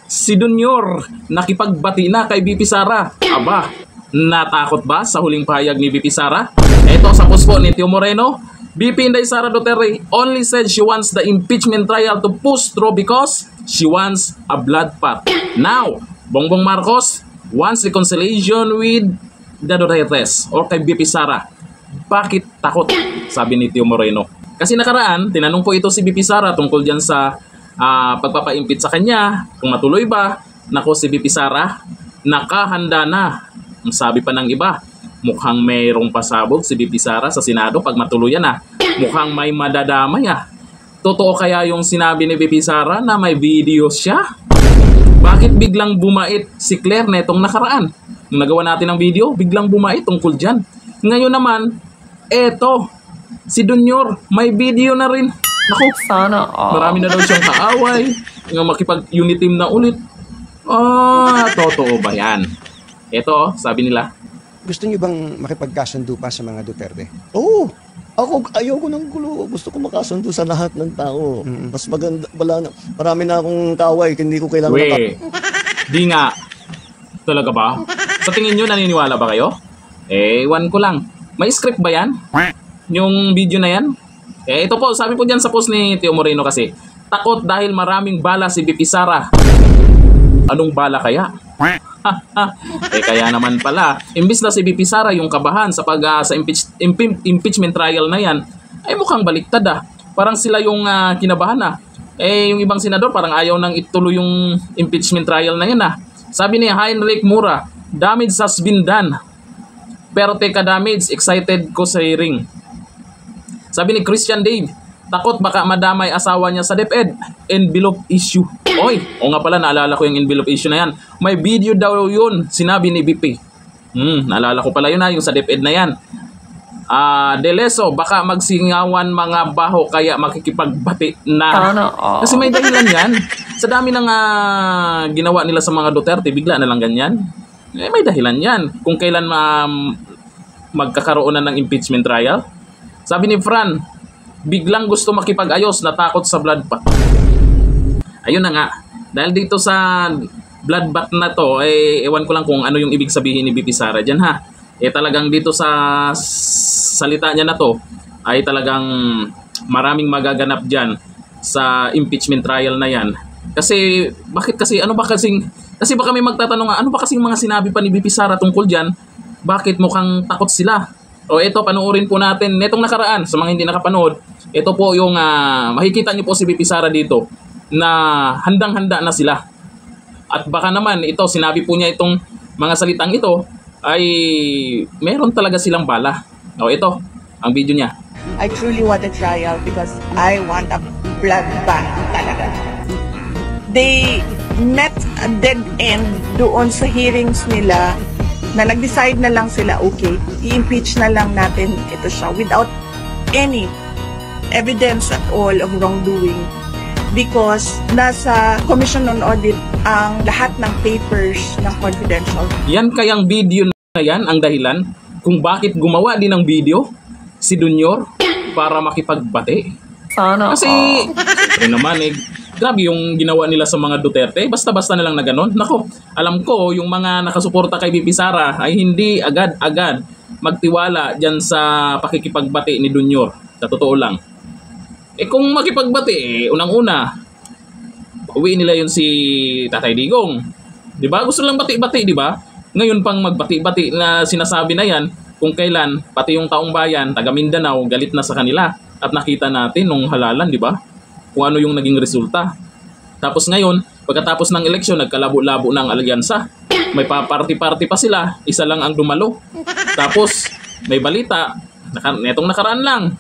Si Junior nakipagbati na kay VP Sara. Aba, natakot ba sa huling pahayag ni VP Sara? Ito sa post po ni Tio Moreno. VP Inday Sara Duterte only said she wants the impeachment trial to push through because she wants a blood pact. Now, Bongbong Marcos wants reconciliation with the Dutertes or kay VP Sara. Bakit takot? Sabi ni Tio Moreno. Kasi nakaraan, tinanong po ito si VP Sara tungkol dyan sa pagpapa-impeach sa kanya. Kung matuloy ba? Nako, si VP Sara nakahanda na. Ang sabi pa ng iba, mukhang mayroong pasabog si VP Sara sa Senado pag matuluyan na. Mukhang may madadamay ah. Totoo kaya yung sinabi ni VP Sara na may video siya? Bakit biglang bumait si Claire netong nakaraan? Nung nagawa natin ang video, biglang bumait tungkol dyan. Ngayon naman, eto, si Junior, may video na rin. Naku, sana marami na daw siyang kaaway. Nga makipag-unit team na ulit. Totoo ba yan? Eto, sabi nila. Gusto niyo bang makipagkasundo pa sa mga Duterte? Oo. Ako, ayoko ng gulo. Gusto ko makasundo sa lahat ng tao. Mas maganda, marami na akong kaaway. Hindi ko kailangan di nga. Talaga ba? Sa tingin nyo, naniniwala ba kayo? Ewan ko lang. May script ba yan? Yung video na yan? Ito po, sabi po dyan sa post ni Tio Moreno kasi, takot dahil maraming bala si VP Sara. Anong bala kaya? Kaya naman pala, imbis na si VP Sara yung kabahan sa impeachment trial na yan, ay mukhang baliktad ah. Parang sila yung kinabahan ah. Yung ibang senador parang ayaw nang ituloy yung impeachment trial na yan ah. Sabi ni Heinrich Mura, damage has been done. Pero teka damage, excited ko sa hearing. Sabi ni Christian Dave, takot baka madamay asawa niya sa DepEd. Envelope issue. Oy, o nga pala, naalala ko yung envelope issue na yan. May video daw yun, sinabi ni BP. Naalala ko pala yun yung sa DepEd na yan. Deleso, baka magsingawan mga baho kaya makikipagbati na. Kasi may dahilan yan. Sa dami ng ginawa nila sa mga Duterte, bigla na lang ganyan. May dahilan yan. Kung kailan magkakaroon na ng impeachment trial. Sabi ni Fran, biglang gusto makipag-ayos, natakot sa blood pact. Ayun na nga. Dahil dito sa blood pact na to, ewan ko lang kung ano yung ibig sabihin ni VP Sara dyan ha. Talagang dito sa salita niya na to, ay talagang maraming magaganap dyan sa impeachment trial na yan. Kasi, kasi baka may magtatanong ano ba kasing mga sinabi pa ni VP Sara tungkol dyan? Bakit mukhang takot sila? O ito, panoorin po natin netong nakaraan sa mga hindi nakapanood. Ito po yung makikita niyo po si VP Sara dito na handang-handa na sila. At baka naman ito, sinabi po niya itong mga salitang ito ay meron talaga silang bala. O ito, ang video niya. I truly want a trial because I want a blood bank talaga. They met a dead end doon sa hearings nila na nag-decide na lang sila, okay, i-impeach na lang natin ito siya without any evidence at all of wrongdoing because nasa Commission on Audit ang lahat ng papers ng confidential. Yan kayang video na yan ang dahilan kung bakit gumawa din ng video si Junior para makipagbati. Sana kasi naman grabe yung ginawa nila sa mga Duterte. Basta-basta na lang na ganon. Nako, alam ko yung mga nakasuporta kay VP Sara ay hindi agad-agad magtiwala dyan sa pakikipagbati ni Junior. Sa totoo lang. Kung makipagbati, unang-una, uwi nila yun si Tatay Digong. Diba? Gusto lang bati-bati, diba? Ngayon pang magbati-bati na sinasabi na yan, kung kailan, pati yung taong bayan, taga Mindanao, galit na sa kanila. At nakita natin nung halalan, diba? Kung ano yung naging resulta. Tapos ngayon, pagkatapos ng eleksyon, nagkalabo-labo ng alyansa. May pa-party-party pa sila, isa lang ang dumalo. Tapos, may balita, netong nakaraan lang,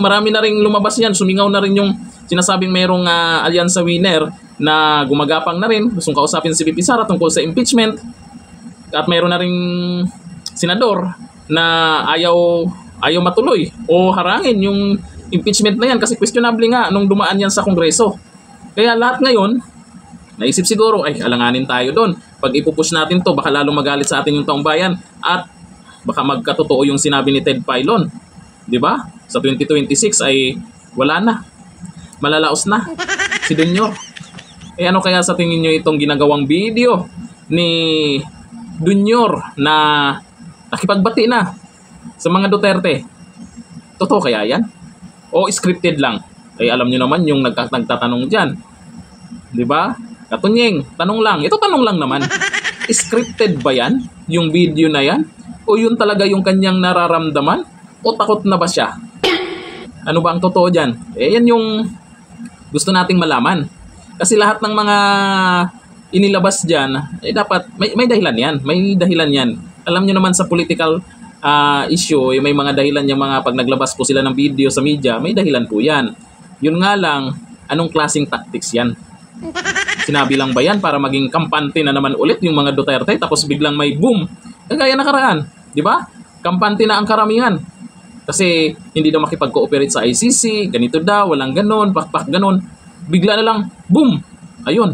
marami na rin lumabas yan, sumingaw na rin yung sinasabing mayroong alyansa winner na gumagapang na rin, gustong kausapin si VP Sara tungkol sa impeachment. At mayroon na rin senador na ayaw matuloy o harangin yung impeachment na yan kasi questionable nga nung dumaan yan sa Kongreso. Kaya lahat ngayon, naisip siguro, alanganin tayo doon. Pag ipupush natin to, baka lalong magalit sa atin yung taong bayan at baka magkatotoo yung sinabi ni Ted Filon. Diba? Sa 2026 ay wala na. Malalaos na si Junior. Eh ano kaya sa tingin nyo itong ginagawang video ni Junior na nakipagbati na sa mga Duterte? Totoo kaya yan? O scripted lang? Eh alam nyo naman yung nagtatanong dyan. Di ba? Katunyeng, tanong lang. Ito tanong lang naman. Scripted ba yan? Yung video na yan? O yun talaga yung kanyang nararamdaman? O takot na ba siya? Ano ba ang totoo dyan? Eh yan yung gusto nating malaman. Kasi lahat ng mga inilabas dyan, eh dapat, may dahilan yan. May dahilan yan. Alam nyo naman sa political issue, may mga dahilan yung mga pag naglabas po sila ng video sa media, may dahilan po yan. Yun nga lang, anong klaseng tactics yan? Sinabi lang ba yan para maging kampante na naman ulit yung mga Duterte tapos biglang may boom? Kagaya nakaraan, di ba? Kampante na ang karamihan. Kasi hindi daw makipag-cooperate sa ICC, ganito daw, walang ganon, pakpak ganon. Bigla na lang, boom! Ayun,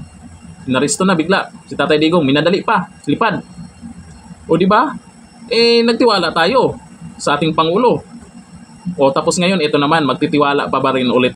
inaresto na bigla. Si Tatay Digong, minadali pa, lipad. O di ba? Eh, nagtiwala tayo sa ating Pangulo. O tapos ngayon, ito naman, magtitiwala pa ba rin ulit